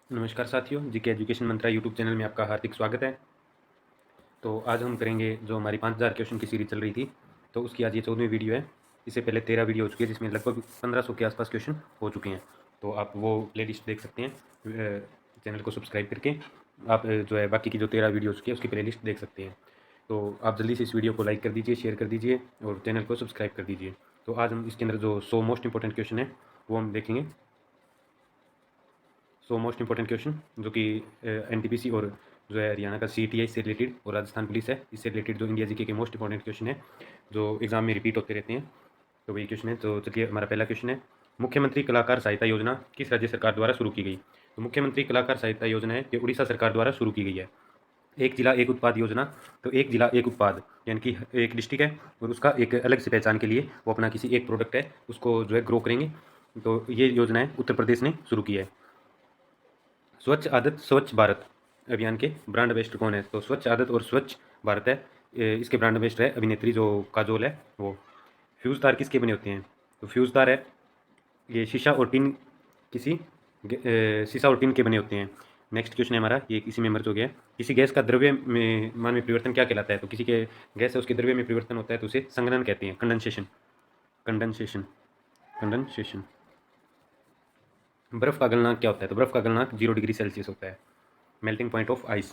नमस्कार साथियों, GK education मंत्रा YouTube channel में आपका हार्दिक स्वागत है। तो आज हम करेंगे जो हमारी 5000 क्वेश्चन की सीरीज चल रही थी, तो उसकी आज ये 14वीं वीडियो है। इससे पहले 13 वीडियो हो चुकी है, जिसमें लगभग 1500 के आसपास क्वेश्चन हो चुके हैं। तो आप वो प्लेलिस्ट देख सकते हैं। चैनल को सब्सक्राइब करके आप जो है बाकी की जो 13 वीडियो हो चुकी है उसकी प्लेलिस्ट देख सकते हैं। तो आप जल्दी से इस वीडियो को लाइक कर दीजिए, शेयर कर दीजिए और चैनल को सब्सक्राइब कर दीजिए। तो आज हम इसके अंदर जो 100 मोस्ट इंपॉर्टेंट क्वेश्चन है वो हम देखेंगे। 100 मोस्ट इंपॉर्टेंट क्वेश्चन जो कि एनटीपीसी और जो है हरियाणा का सीटीआई से रिलेटेड और राजस्थान पुलिस है इससे रिलेटेड जो इंडिया जीके के मोस्ट इंपॉर्टेंट क्वेश्चन है जो एग्जाम में रिपीट होते रहते हैं। तो वही क्वेश्चन है। तो चलिए, हमारा पहला क्वेश्चन है, मुख्यमंत्री कलाकार सहायता योजना किस राज्य सरकार द्वारा शुरू की गई? तो मुख्यमंत्री कलाकार सहायता योजना है ये उड़ीसा सरकार द्वारा शुरू की गई है। एक जिला एक उत्पाद योजना, तो एक जिला एक उत्पाद यानी कि एक डिस्ट्रिक्ट है और उसका एक अलग से पहचान के लिए वो अपना किसी एक प्रोडक्ट है उसको जो है ग्रो करेंगे। तो ये योजना है उत्तर प्रदेश ने शुरू की है। स्वच्छ आदत स्वच्छ भारत अभियान के ब्रांड एम्बेसडर कौन है? तो स्वच्छ आदत और स्वच्छ भारत है, इसके ब्रांड एम्बेसडर है अभिनेत्री जो काजोल है वो। फ्यूज़ तार किसके बने होते हैं? तो फ्यूज़ तार है ये शीशा और टिन किसी शीशा और टिन के बने होते हैं। नेक्स्ट क्वेश्चन है हमारा, ये इसी में मर्ज हो गया है। किसी गैस का द्रव्य में मान में परिवर्तन क्या कहलाता है? तो किसी के गैस है उसके द्रव्य में परिवर्तन होता है तो उसे संघनन कहते हैं, कंडेंसेशन। Condensation condensation. बर्फ़ का गलनांक क्या होता है? तो बर्फ़ का गलनांक 0 डिग्री सेल्सियस होता है, मेल्टिंग पॉइंट ऑफ आइस।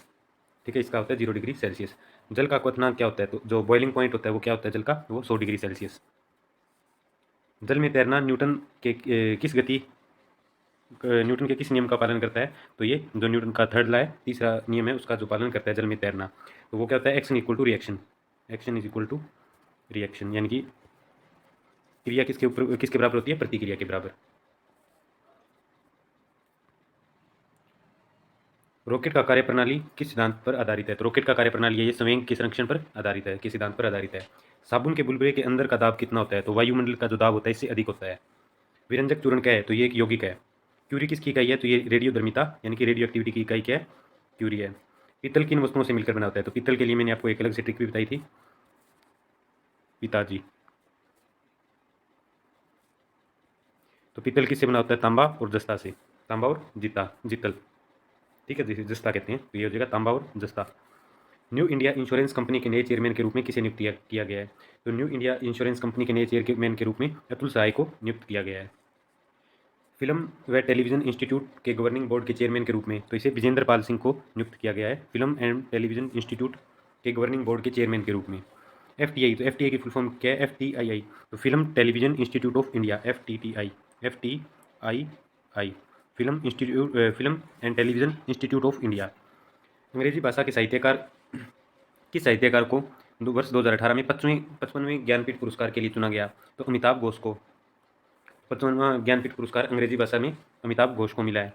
ठीक है, इसका होता है 0 डिग्री सेल्सियस। जल का क्वथनांक क्या होता है? तो जो बॉइलिंग पॉइंट होता है वो क्या होता है जल का? वो 100 डिग्री सेल्सियस। जल में तैरना न्यूटन के किस गति न्यूटन के किस नियम का पालन करता है? तो ये जो न्यूटन का थर्ड लॉ है, तीसरा नियम है, उसका जो पालन करता है जल में तैरना। तो वो क्या होता है? Action equal to reaction. Action is equal to reaction, यानी कि क्रिया किसके ऊपर किसके बराबर होती है? प्रतिक्रिया के बराबर। रॉकेट का कार्यप्रणाली किस सिद्धांत पर आधारित है? तो रॉकेट का कार्यप्रणाली है ये संवेग के संरक्षण पर आधारित है, किस सिद्धांत पर आधारित है? साबुन के बुलबुले के अंदर का दाब कितना होता है? तो वायुमंडल का जो दाब होता है इससे अधिक होता है। विरंजक चूर्ण क्या है? तो ये एक यौगिक है। क्यूरी किसकी इकाई है? तो ये रेडियोधर्मिता यानी कि रेडियो एक्टिविटी की इकाई क्या है? क्यूरी है। पीतल किन वस्तुओं से मिलकर बना होता है? तो पीतल के लिए मैंने आपको एक अलग से ट्रिक भी बताई थी, पिताजी। तो पीतल किससे बना होता है? तांबा और जस्ता से। तांबा और जीता जितल, ठीक है, जिसे जस्ता कहते हैं। तो ये हो जाएगा तांबा और जस्ता। न्यू इंडिया इंश्योरेंस कंपनी के नए चेयरमैन के रूप में किसे नियुक्त किया गया है? तो न्यू इंडिया इंश्योरेंस कंपनी के नए चेयरमैन के रूप में अतुल सहाय को नियुक्त किया गया है। फिल्म व टेलीविजन इंस्टीट्यूट के गवर्निंग बोर्ड के चेयरमैन के रूप में तो इसे विजेंद्र पाल सिंह को नियुक्त किया गया है, फिल्म एंड टेलीविजन इंस्टीट्यूट के गवर्निंग बोर्ड के चेयरमैन के रूप में। एफटीआई, तो एफटीआई की फुल फॉर्म क्या है? एफटीआईआई, तो film television institute of India, FTTI. FTII, film and television institute of India. अंग्रेजी भाषा के साहित्यकार किस साहित्यकार को वर्ष 2018 में 55वें ज्ञानपीठ पुरस्कार के लिए चुना गया? तो अमिताभ घोष को 55वां ज्ञानपीठ पुरस्कार अंग्रेजी भाषा में अमिताभ घोष को मिला है।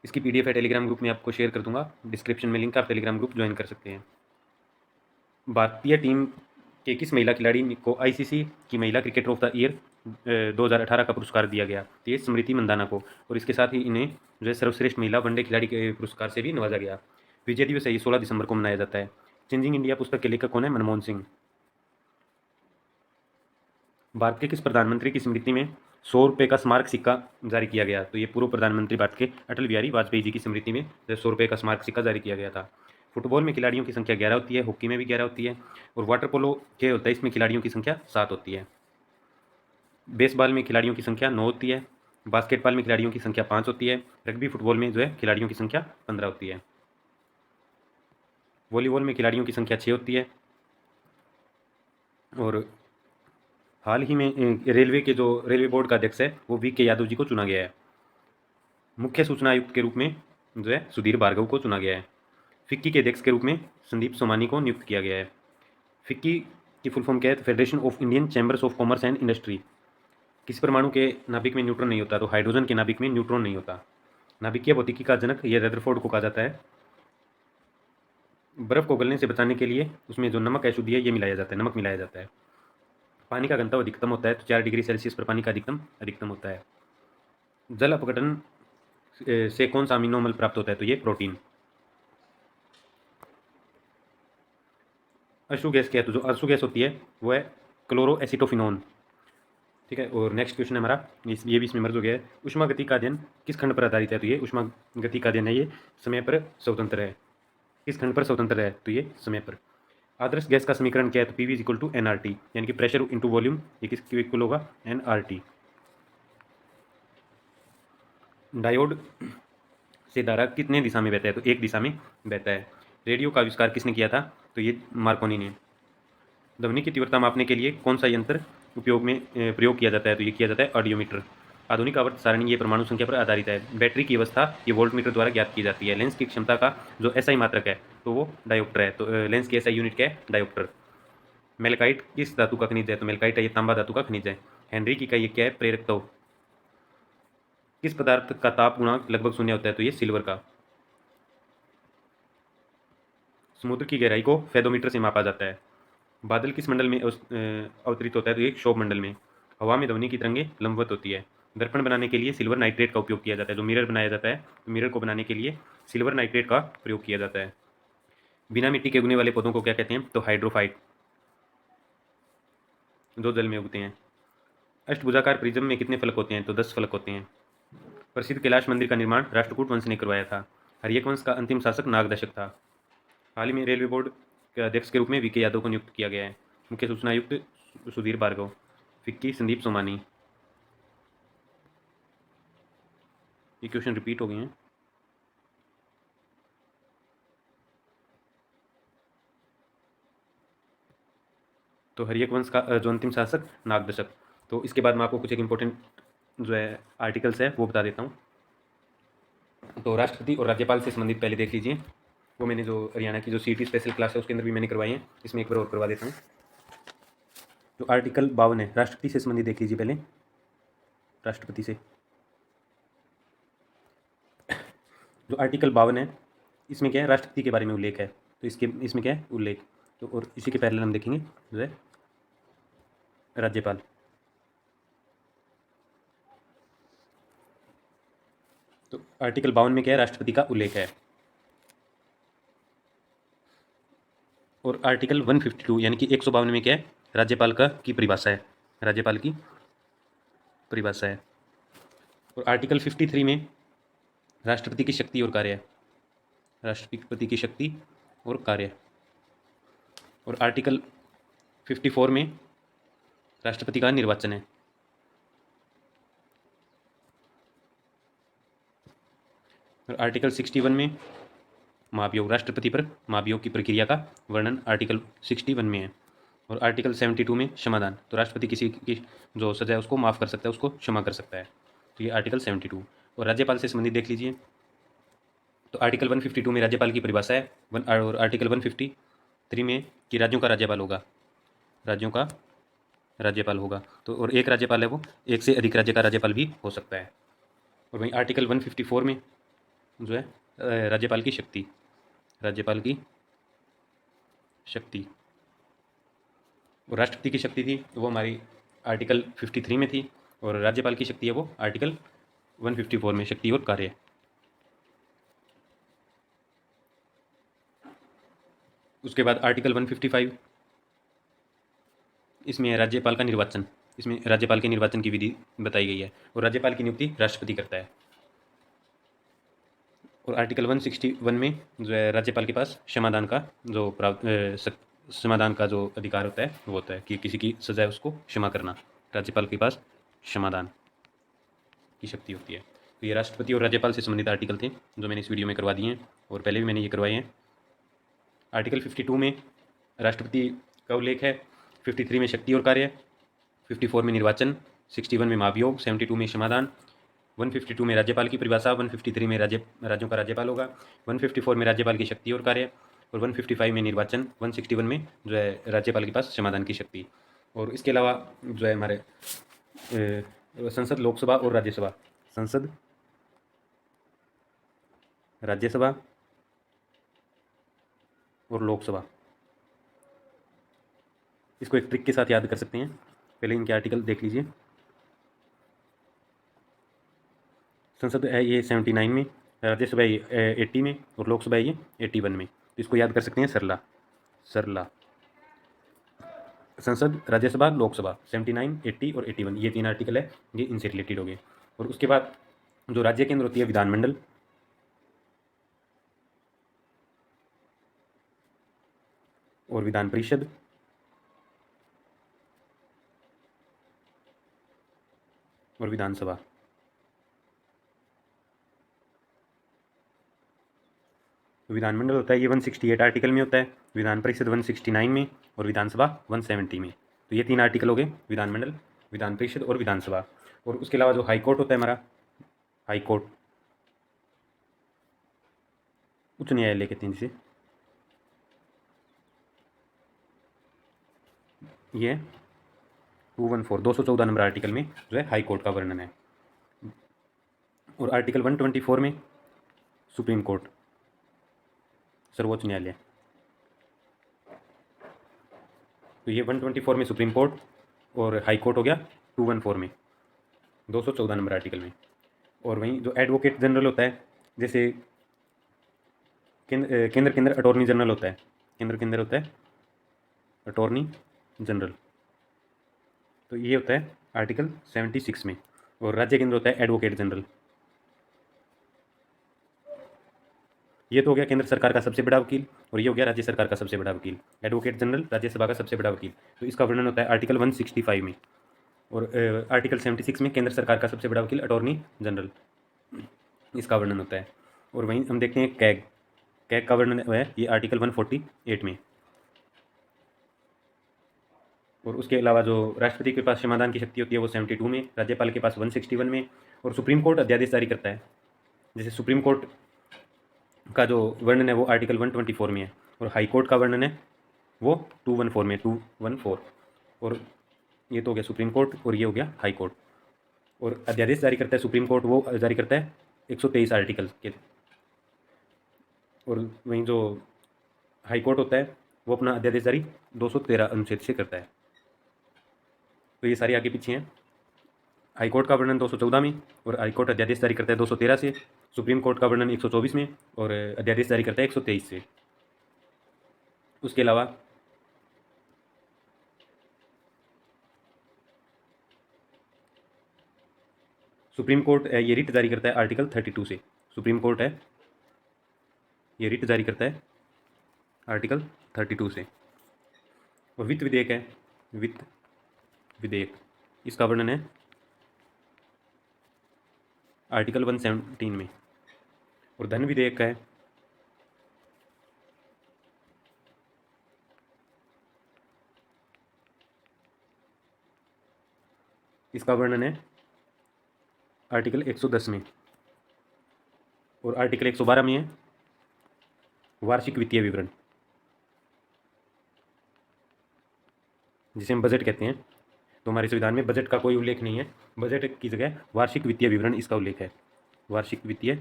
इसकी पीडीएफ है टेलीग्राम ग्रुप में आपको शेयर कर दूंगा, डिस्क्रिप्शन में लिंक है, आप टेलीग्राम ग्रुप ज्वाइन कर सकते हैं। भारतीय टीम के किस महिला खिलाड़ी को आईसीसी की महिला क्रिकेटर ऑफ द ईयर 2018 का पुरस्कार दिया गया? तो ये स्मृति मंदाना को, और इसके साथ ही इन्हें जो है सर्वश्रेष्ठ महिला वनडे खिलाड़ी के पुरस्कार से भी नवाजा गया। विजय दिवस है ये 16 दिसंबर को मनाया जाता है। चेंजिंग इंडिया पुस्तक के लेखक कौन है? मनमोहन सिंह। भारत के किस प्रधानमंत्री की स्मृति में 100 रुपये का स्मारक सिक्का जारी किया गया? तो ये पूर्व प्रधानमंत्री भारत के अटल बिहारी वाजपेयी जी की स्मृति में 100 रुपये का स्मारक सिक्का जारी किया गया था। फुटबॉल में खिलाड़ियों की संख्या 11 होती है, हॉकी में भी 11 होती है, और वाटर पोलो के होता है इसमें खिलाड़ियों की संख्या 7 होती है। बेसबॉल में खिलाड़ियों की संख्या 9 होती है, बास्केटबॉल में खिलाड़ियों की संख्या 5 होती है, रग्बी फुटबॉल में जो है खिलाड़ियों की संख्या 15 होती है, वॉलीबॉल में खिलाड़ियों की संख्या 6 होती है। और हाल ही में रेलवे के जो रेलवे बोर्ड का अध्यक्ष है वो वी के यादव जी को चुना गया है। मुख्य सूचना आयुक्त के रूप में जो है सुधीर भार्गव को चुना गया है। फिक्की के अध्यक्ष के रूप में संदीप सोमानी को नियुक्त किया गया है। फिक्की की फुल फॉर्म क्या है? तो federation of Indian chambers of commerce and industry. किस परमाणु के नाभिक में न्यूट्रॉन नहीं होता? तो हाइड्रोजन के नाभिक में न्यूट्रॉन नहीं होता। नाभिकीय भौतिकी का जनक ये रदरफोर्ड को कहा जाता है। बर्फ को गलने से बचाने के लिए उसमें जो नमक अशुद्धि है ये मिलाया जाता है, नमक मिलाया जाता है। पानी का घनत्व अधिकतम होता है तो 4 डिग्री सेल्सियस पर पानी का अधिकतम होता है। जल अपघटन से कौन सा अमीनो अम्ल प्राप्त होता है? तो ये प्रोटीन। अशु गैस क्या है? तो जो अशु गैस होती है वो है क्लोरो एसिटोफिनोन। ठीक है। और नेक्स्ट क्वेश्चन है हमारा, ये भी इसमें मर्ज हो गया है। ऊष्मा गति का अध्ययन किस खंड पर आधारित है? तो ये ऊष्मा गति का अध्ययन है, ये समय पर स्वतंत्र है। किस खंड पर स्वतंत्र है? तो ये समय पर। आदर्श गैस का समीकरण क्या है? तो PV is equal to NRT, यानी कि प्रेशर इंटू वॉल्यूम, ये किसके इक्वल होगा? एनआरटी। डायोड से धारा कितने दिशा में बहता है? तो एक दिशा में बहता है। रेडियो का आविष्कार किसने किया था? तो ये मार्कोनी ने। ध्वनि की तीव्रता मापने के लिए कौन सा यंत्र प्रयोग किया जाता है? तो ये किया जाता है ऑडियोमीटर। आधुनिक आवर्त सारणी ये परमाणु संख्या पर आधारित है। बैटरी की अवस्था ये वोल्टमीटर द्वारा ज्ञात की जाती है। लेंस की क्षमता का जो एसआई मात्रक है तो वो डायोप्टर है। तो लेंस की एसआई यूनिट क्या है? डायोप्टर। मेलकाइट किस धातु का खनिज है? तो मेलकाइट है ये तांबा धातु का खनिज है। हेनरी की इकाई क्या है? प्रेरक। तो किस पदार्थ का ताप गुणांक लगभग शून्य होता है? तो ये सिल्वर का। समुद्र की गहराई को फेदोमीटर से मापा जाता है। बादल किस मंडल में अवतरित होता है? तो ये क्षोभ मंडल में। हवा में ध्वनि की तरंगें लंबवत होती है। दर्पण बनाने के लिए सिल्वर नाइट्रेट का उपयोग किया जाता है। जो मिरर बनाया जाता है तो मिरर को बनाने के लिए सिल्वर नाइट्रेट का प्रयोग किया जाता है। बिना मिट्टी के उगने वाले पौधों को क्या कहते हैं? तो हाइड्रोफाइट, जो जल में उगते हैं। अष्टभुजाकार प्रिज्म में कितने फलक होते हैं? तो 10 फलक होते हैं। प्रसिद्ध कैलाश मंदिर का निर्माण राष्ट्रकूट वंश ने करवाया था। हर्यक वंश का अंतिम शासक नागदशक था। हाल ही में रेलवे बोर्ड के अध्यक्ष के रूप में वीके यादव को नियुक्त किया गया है। मुख्य सूचना आयुक्त सुधीर भार्गव। फिक्की संदीप सोमानी। ये क्वेश्चन रिपीट हो गए हैं। तो हर्यक वंश का जो अंतिम शासक नागदशक। तो इसके बाद मैं आपको कुछ एक इंपॉर्टेंट जो है आर्टिकल्स है वो बता देता हूँ। तो राष्ट्रपति और राज्यपाल से संबंधित पहले देख लीजिए। वो मैंने जो हरियाणा की जो सीटी स्पेशल क्लास है उसके अंदर भी मैंने करवाई है, इसमें एक बार और करवा देता हूँ। जो आर्टिकल 52 है राष्ट्रपति से संबंधित देख लीजिए पहले। राष्ट्रपति से जो आर्टिकल 52 है इसमें क्या है? राष्ट्रपति के बारे में उल्लेख है। तो इसमें क्या है? उल्लेख। तो और इसी के पहले हम देखेंगे जो है राज्यपाल। तो आर्टिकल 52 में क्या है? राष्ट्रपति का उल्लेख है। और आर्टिकल 152 यानी कि 152 में क्या है? राज्यपाल की परिभाषा है। राज्यपाल की परिभाषा है। और आर्टिकल 53 में राष्ट्रपति की शक्ति और कार्य है। राष्ट्रपति की शक्ति और कार्य। और आर्टिकल 54 में राष्ट्रपति का निर्वाचन है। और आर्टिकल 61 में महाभियोग, राष्ट्रपति पर महाभियोग की प्रक्रिया का वर्णन आर्टिकल 61 में है। और आर्टिकल 72 में क्षमादान, तो राष्ट्रपति किसी की जो सजा है उसको माफ़ कर सकता है, उसको क्षमा कर सकता है। तो ये आर्टिकल 72। और राज्यपाल से संबंधित देख लीजिए। तो आर्टिकल 152 में राज्यपाल की परिभाषा है। और आर्टिकल 153 में कि राज्यों का राज्यपाल होगा। राज्यों का राज्यपाल होगा। तो और एक राज्यपाल है वो एक से अधिक राज्य का राज्यपाल भी हो सकता है। और वहीं आर्टिकल 154 में जो है राज्यपाल की शक्ति, राज्यपाल की शक्ति। और राष्ट्रपति की शक्ति थी वो हमारी आर्टिकल 53 में थी। और राज्यपाल की शक्ति है वो आर्टिकल 154 में, शक्ति और कार्य। उसके बाद आर्टिकल 155 इसमें है राज्यपाल का निर्वाचन। इसमें राज्यपाल के निर्वाचन की विधि बताई गई है। और राज्यपाल की नियुक्ति राष्ट्रपति करता है। और आर्टिकल 161 में जो है राज्यपाल के पास क्षमादान का जो क्षमादान का जो अधिकार होता है वो होता है कि किसी की सजा है उसको क्षमा करना। राज्यपाल के पास क्षमादान की शक्ति होती है। तो ये राष्ट्रपति और राज्यपाल से संबंधित आर्टिकल थे जो मैंने इस वीडियो में करवा दिए हैं और पहले भी मैंने ये करवाए हैं। आर्टिकल 52 में राष्ट्रपति का उल्लेख है। 53 में शक्ति और कार्य, 54 में निर्वाचन, 61 में महाभियोग, 72 में क्षमादान, 152 में राज्यपाल की परिभाषा, 153 में राज्यों का राज्यपाल होगा, 154 में राज्यपाल की शक्ति और कार्य, और 155 में निर्वाचन, 161 में जो है राज्यपाल के पास क्षमादान की शक्ति। और इसके अलावा जो है हमारे संसद, लोकसभा और राज्यसभा, संसद, राज्यसभा और लोकसभा, इसको एक ट्रिक के साथ याद कर सकते हैं। पहले इनके आर्टिकल देख लीजिए। संसद है ये 79 में, राज्यसभा ये 80 में और लोकसभा ये 81 में। तो इसको याद कर सकते हैं सरला। संसद, राज्यसभा, लोकसभा 79, 80 और 81 ये 3 आर्टिकल है, ये इनसे रिलेटेड हो गए। और उसके बाद जो राज्य केंद्र होती है विधानमंडल और विधान परिषद और विधानसभा। विधानमंडल होता है ये 168 आर्टिकल में होता है, विधान परिषद 169 में और विधानसभा 170 में। तो ये 3 आर्टिकल हो गए, विधानमंडल, विधान परिषद और विधानसभा। और उसके अलावा जो हाई कोर्ट होता है हमारा, हाई कोर्ट, उच्च न्यायालय कहते हैं जिसे, ये 214 नंबर आर्टिकल में जो है हाई कोर्ट का वर्णन है। और आर्टिकल 124 में सुप्रीम कोर्ट, सर्वोच्च न्यायालय। तो ये 124 में सुप्रीम कोर्ट और हाई कोर्ट हो गया 214 में, 214 नंबर आर्टिकल में। और वहीं जो एडवोकेट जनरल होता है, जैसे केंद्र के अंदर अटॉर्नी जनरल होता है, केंद्र के अंदर होता है अटॉर्नी जनरल, तो ये होता है आर्टिकल 76 में। और राज्य के अंदर होता है एडवोकेट जनरल। ये तो हो गया केंद्र सरकार का सबसे बड़ा वकील, और ये हो गया राज्य सरकार का सबसे बड़ा वकील। एडवोकेट जनरल राज्यसभा का सबसे बड़ा वकील, तो इसका वर्णन होता है आर्टिकल 165 में। और आर्टिकल 76 में केंद्र सरकार का सबसे बड़ा वकील अटॉर्नी जनरल, इसका वर्णन होता है। और वहीं हम देखते हैं कैग, कैग का वर्णन है ये आर्टिकल 148 में। और उसके अलावा जो राष्ट्रपति के पास क्षमादान की शक्ति होती है वो 72 में, राज्यपाल के पास 161 में। और सुप्रीम कोर्ट अध्यादेश जारी करता है, जैसे सुप्रीम कोर्ट का जो वर्णन है वो आर्टिकल 124 में है, और हाई कोर्ट का वर्णन है वो 214 में, 214। और ये तो हो गया सुप्रीम कोर्ट और ये हो गया हाई कोर्ट। और अध्यादेश जारी करता है सुप्रीम कोर्ट, वो जारी करता है 123 आर्टिकल के। और वहीं जो हाई कोर्ट होता है वो अपना अध्यादेश जारी 213 अनुच्छेद से करता है। तो ये सारे आगे पीछे हैं। हाई कोर्ट का वर्णन 214 में, और हाई कोर्ट अध्यादेश जारी करता है 213 से। सुप्रीम कोर्ट का वर्णन 124 में, और अध्यादेश जारी करता है 123 से। उसके अलावा सुप्रीम कोर्ट ये रिट जारी करता है आर्टिकल 32 से। सुप्रीम कोर्ट है ये रिट जारी करता है आर्टिकल 32 से। और वित्त विधेयक है, वित्त विधेयक, इसका वर्णन है आर्टिकल 117 में। और धन विधेयक का है इसका वर्णन है आर्टिकल 110 में। और आर्टिकल 112 में है वार्षिक वित्तीय विवरण, जिसे हम बजट कहते हैं। तो हमारे संविधान में बजट का कोई उल्लेख नहीं है, बजट की जगह वार्षिक वित्तीय विवरण इसका उल्लेख है, वार्षिक वित्तीय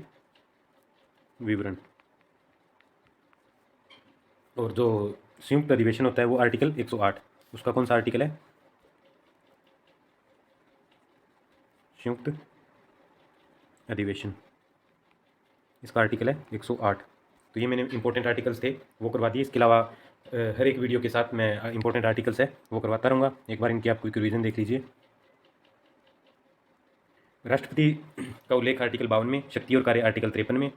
विवरण। और जो संयुक्त अधिवेशन होता है वो आर्टिकल 108, उसका कौन सा आर्टिकल है, संयुक्त अधिवेशन, इसका आर्टिकल है 108। तो ये मैंने इंपॉर्टेंट आर्टिकल्स थे वो करवा दिए। इसके अलावा हर एक वीडियो के साथ मैं इंपॉर्टेंट आर्टिकल्स है वो करवाता रहूँगा। एक बार इनकी आप क्विक रिवीजन देख लीजिए। राष्ट्रपति का उल्लेख आर्टिकल 52 में, शक्ति और कार्य आर्टिकल 53 में,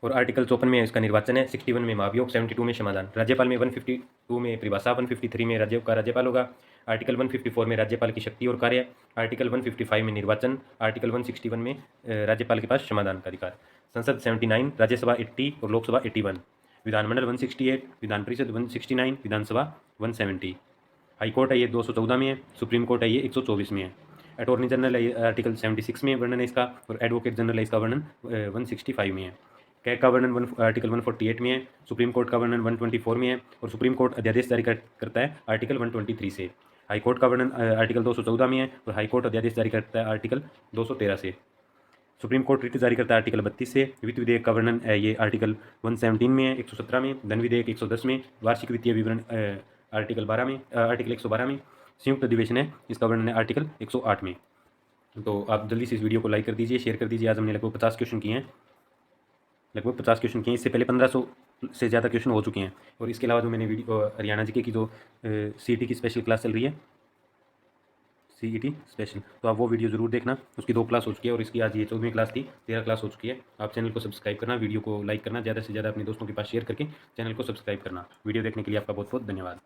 और आर्टिकल 54 में इसका निर्वाचन है, 61 में महाभियोग, 72 में क्षमादान। राज्यपाल में 152 में परिभाषा, 153 में राज्य का राज्यपाल होगा। आर्टिकल 154 में राज्यपाल की शक्ति और कार्य, आर्टिकल 155 में निर्वाचन, आर्टिकल 161 में राज्यपाल के पास क्षमादान का अधिकार। संसद 79, राज्यसभा 80 और लोकसभा 81, विधानमंडल 168, विधान परिषद 169, विधानसभा 170। हाई कोर्ट है ये 214 में है, सुप्रीम कोर्ट है ये 124 में है। अटॉर्नी जनरल है ये आर्टिकल 76 में वर्णन है इसका, और एडवोकेट जनरल है इसका वर्णन 165 में है। कैग का वर्णन आर्टिकल 148 में है, सुप्रीम कोर्ट का वर्णन 124 में है, और सुप्रीम कोर्ट अध्यादेश जारी करता है आर्टिकल 123 से। हाई कोर्ट का वर्णन आर्टिकल 214 में है, और हाई कोर्ट अध्यादेश जारी करता है आर्टिकल 213 से। सुप्रीम कोर्ट रिट जारी करता है आर्टिकल 32 से। वित्त विधेयक का वर्णन ये आर्टिकल 117 में है, 117 में। धन विधेयक 110 में, वार्षिक वित्तीय विवरण आर्टिकल 12 में, आर्टिकल 112 में। संयुक्त अधिवेशन है इसका वर्णन है आर्टिकल 108 में। तो आप जल्दी से इस वीडियो को लाइक कर दीजिए, शेयर कर दीजिए। आज हमने लगभग 50 क्वेश्चन किए हैं, लगभग 50 क्वेश्चन किए। इससे पहले 1500 से ज़्यादा क्वेश्चन हो चुके हैं। और इसके अलावा जो मैंने वीडियो हरियाणा जीके की जो सीईटी की स्पेशल क्लास चल रही है, सीईटी स्पेशल, तो आप वो वीडियो ज़रूर देखना। उसकी 2 क्लास हो चुकी है और इसकी आज ये 14वीं क्लास थी, 13 क्लास हो चुकी है। आप चैनल को सब्सक्राइब करना, वीडियो को लाइक करना, ज़्यादा से ज़्यादा अपने दोस्तों के पास शेयर करके चैनल को सब्सक्राइब करना। वीडियो देखने के लिए आपका बहुत बहुत धन्यवाद।